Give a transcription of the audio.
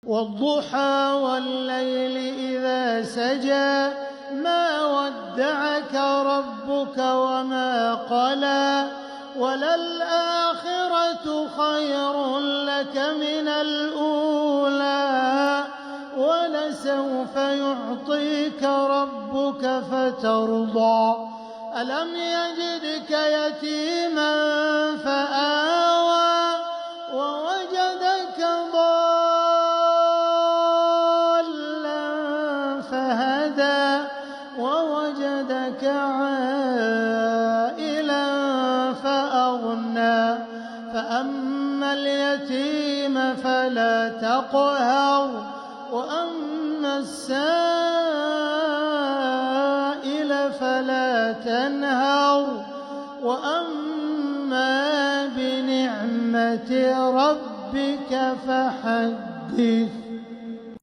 والضحى والليل إذا سجى ما ودعك ربك وما قلى وللآخرة خير لك من الأولى ولسوف يعطيك ربك فترضى ألم يجدك يتيما فآوى ووجدك ضالا فهدى ووجدك عائلا فأغنى فأما اليتيم فلا تقهر وأما السائل فلا تنهر وأما بنعمة ربك فحدث.